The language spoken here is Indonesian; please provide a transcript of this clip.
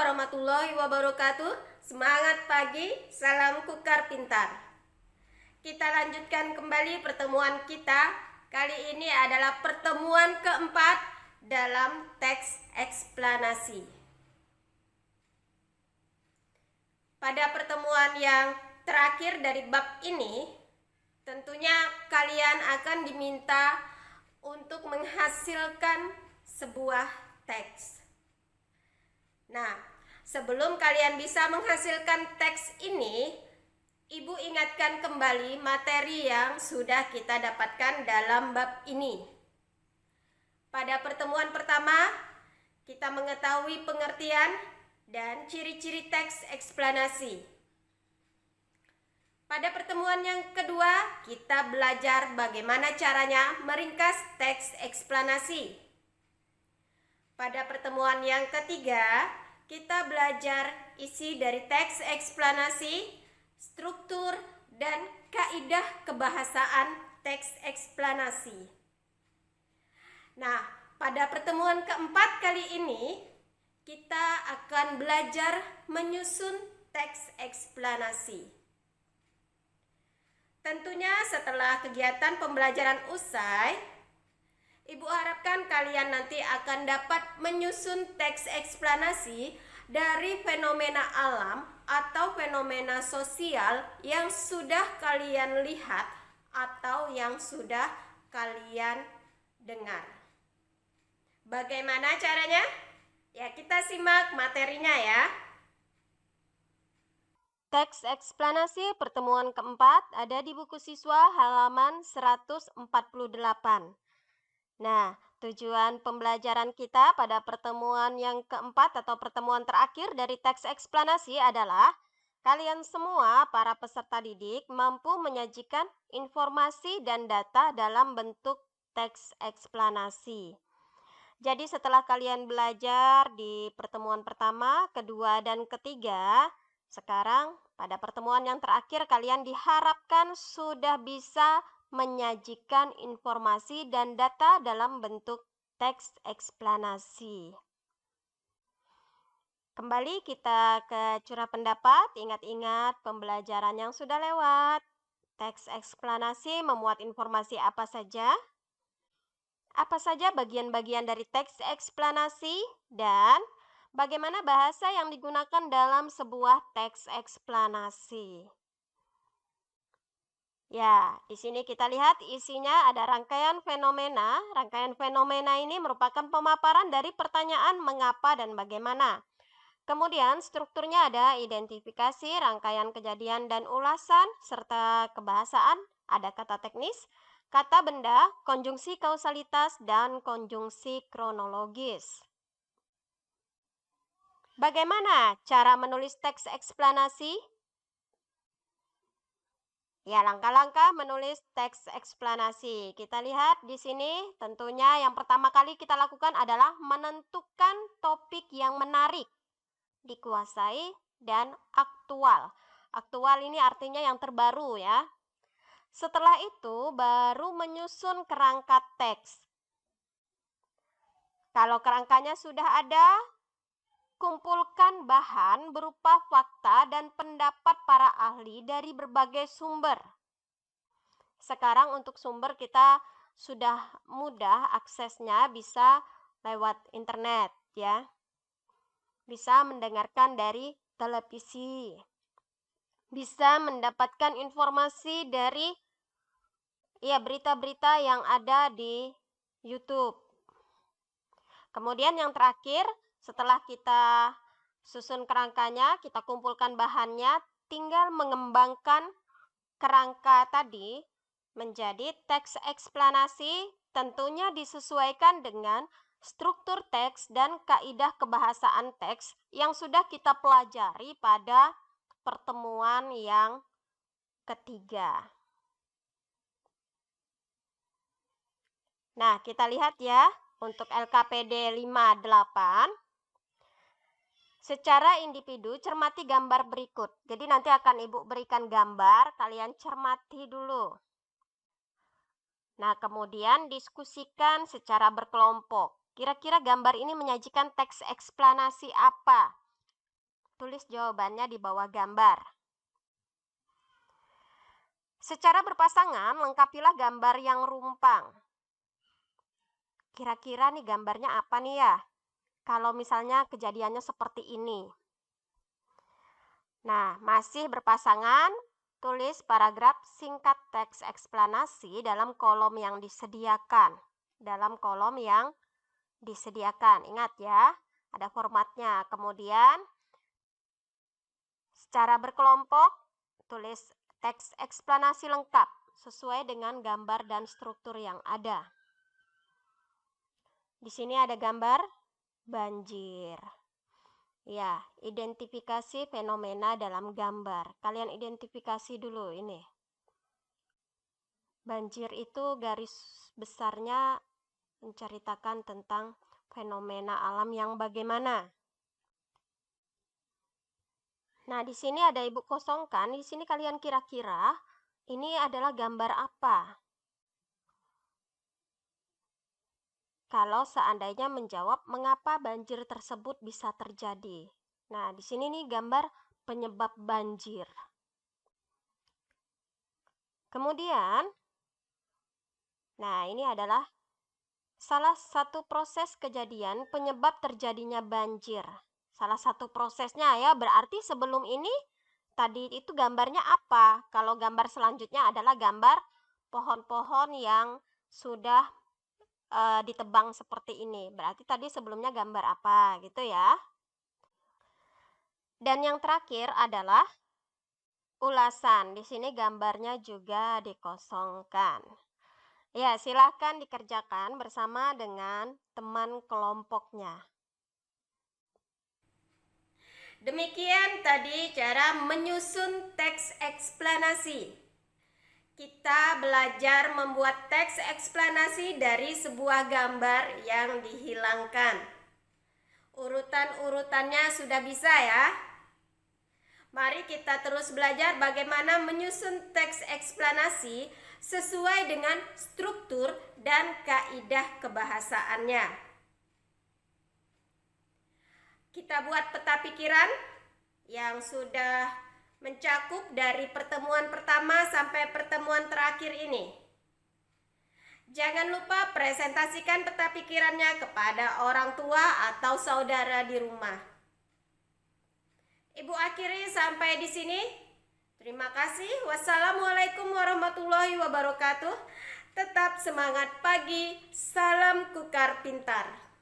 warahmatullahi wabarakatuh. Semangat pagi, salam kukar pintar. Kita lanjutkan kembali pertemuan kita. Kali ini adalah pertemuan keempat dalam teks eksplanasi. Pada pertemuan yang terakhir dari bab ini, tentunya kalian akan diminta untuk menghasilkan sebuah teks. Nah, sebelum kalian bisa menghasilkan teks ini, Ibu ingatkan kembali materi yang sudah kita dapatkan dalam bab ini. Pada pertemuan pertama, kita mengetahui pengertian dan ciri-ciri teks eksplanasi. Pada pertemuan yang kedua, kita belajar bagaimana caranya meringkas teks eksplanasi. Pada pertemuan yang ketiga, kita belajar isi dari teks eksplanasi, struktur, dan kaidah kebahasaan teks eksplanasi. Nah, pada pertemuan keempat kali ini, kita akan belajar menyusun teks eksplanasi. Tentunya setelah kegiatan pembelajaran usai, Ibu harapkan kalian nanti akan dapat menyusun teks eksplanasi dari fenomena alam atau fenomena sosial yang sudah kalian lihat atau yang sudah kalian dengar. Bagaimana caranya? Ya, kita simak materinya ya. Teks eksplanasi pertemuan keempat ada di buku siswa halaman 148. Nah, tujuan pembelajaran kita pada pertemuan yang keempat atau pertemuan terakhir dari teks eksplanasi adalah kalian semua, para peserta didik, mampu menyajikan informasi dan data dalam bentuk teks eksplanasi. Jadi setelah kalian belajar di pertemuan pertama, kedua, dan ketiga, sekarang pada pertemuan yang terakhir kalian diharapkan sudah bisa menyajikan informasi dan data dalam bentuk teks eksplanasi. Kembali kita ke curah pendapat. Ingat-ingat pembelajaran yang sudah lewat. Teks eksplanasi memuat informasi apa saja? Apa saja bagian-bagian dari teks eksplanasi? Dan bagaimana bahasa yang digunakan dalam sebuah teks eksplanasi? Ya, di sini kita lihat isinya ada rangkaian fenomena. Rangkaian fenomena ini merupakan pemaparan dari pertanyaan mengapa dan bagaimana. Kemudian strukturnya ada identifikasi, rangkaian kejadian dan ulasan, serta kebahasaan, ada kata teknis, kata benda, konjungsi kausalitas, dan konjungsi kronologis. Bagaimana cara menulis teks eksplanasi? Ya, langkah-langkah menulis teks eksplanasi. Kita lihat di sini, tentunya yang pertama kali kita lakukan adalah menentukan topik yang menarik, dikuasai, dan aktual. Aktual ini artinya yang terbaru ya. Setelah itu, baru menyusun kerangka teks. Kalau kerangkanya sudah ada, kumpulkan bahan berupa fakta dan pendapat para ahli dari berbagai sumber. Sekarang untuk sumber kita sudah mudah aksesnya, bisa lewat internet ya. Bisa mendengarkan dari televisi. Bisa mendapatkan informasi dari berita-berita yang ada di YouTube. Kemudian yang terakhir, setelah kita susun kerangkanya, kita kumpulkan bahannya, tinggal mengembangkan kerangka tadi menjadi teks eksplanasi, tentunya disesuaikan dengan struktur teks dan kaidah kebahasaan teks yang sudah kita pelajari pada pertemuan yang ketiga. Nah, kita lihat ya, untuk LKPD 58, secara individu cermati gambar berikut. Jadi nanti akan Ibu berikan gambar, kalian cermati dulu. Nah, kemudian diskusikan secara berkelompok. Kira-kira gambar ini menyajikan teks eksplanasi apa? tulis jawabannya di bawah gambar. Secara berpasangan, lengkapilah gambar yang rumpang. Kira-kira nih gambarnya apa nih ya? Kalau misalnya kejadiannya seperti ini. Nah, masih berpasangan, tulis paragraf singkat teks eksplanasi dalam kolom yang disediakan. Ingat ya, ada formatnya. Kemudian, secara berkelompok, tulis teks eksplanasi lengkap sesuai dengan gambar dan struktur yang ada. Di sini ada gambar banjir. Ya, identifikasi fenomena dalam gambar. Kalian identifikasi dulu ini. Banjir itu garis besarnya menceritakan tentang fenomena alam yang bagaimana. Nah, di sini ada ibu kosongkan. Di sini kalian kira-kira ini adalah gambar apa? Kalau seandainya menjawab mengapa banjir tersebut bisa terjadi. Nah, di sini nih gambar penyebab banjir. Kemudian, nah ini adalah salah satu proses kejadian penyebab terjadinya banjir. Salah satu prosesnya ya, berarti sebelum ini tadi itu gambarnya apa? Kalau gambar selanjutnya adalah gambar pohon-pohon yang sudah ditebang seperti ini. Berarti tadi sebelumnya gambar apa gitu ya. Dan yang terakhir adalah ulasan. Di sini gambarnya juga dikosongkan. Ya, silahkan dikerjakan bersama dengan teman kelompoknya. Demikian tadi cara menyusun teks eksplanasi. Kita belajar membuat teks eksplanasi dari sebuah gambar yang dihilangkan. Urutan-urutannya sudah bisa ya. Mari kita terus belajar bagaimana menyusun teks eksplanasi sesuai dengan struktur dan kaidah kebahasaannya. Kita buat peta pikiran yang sudah mencakup dari pertemuan pertama sampai pertemuan terakhir ini. Jangan lupa presentasikan peta pikirannya kepada orang tua atau saudara di rumah. Ibu akhiri sampai di sini. Terima kasih. Wassalamualaikum warahmatullahi wabarakatuh. Tetap semangat pagi. Salam Kukar Pintar.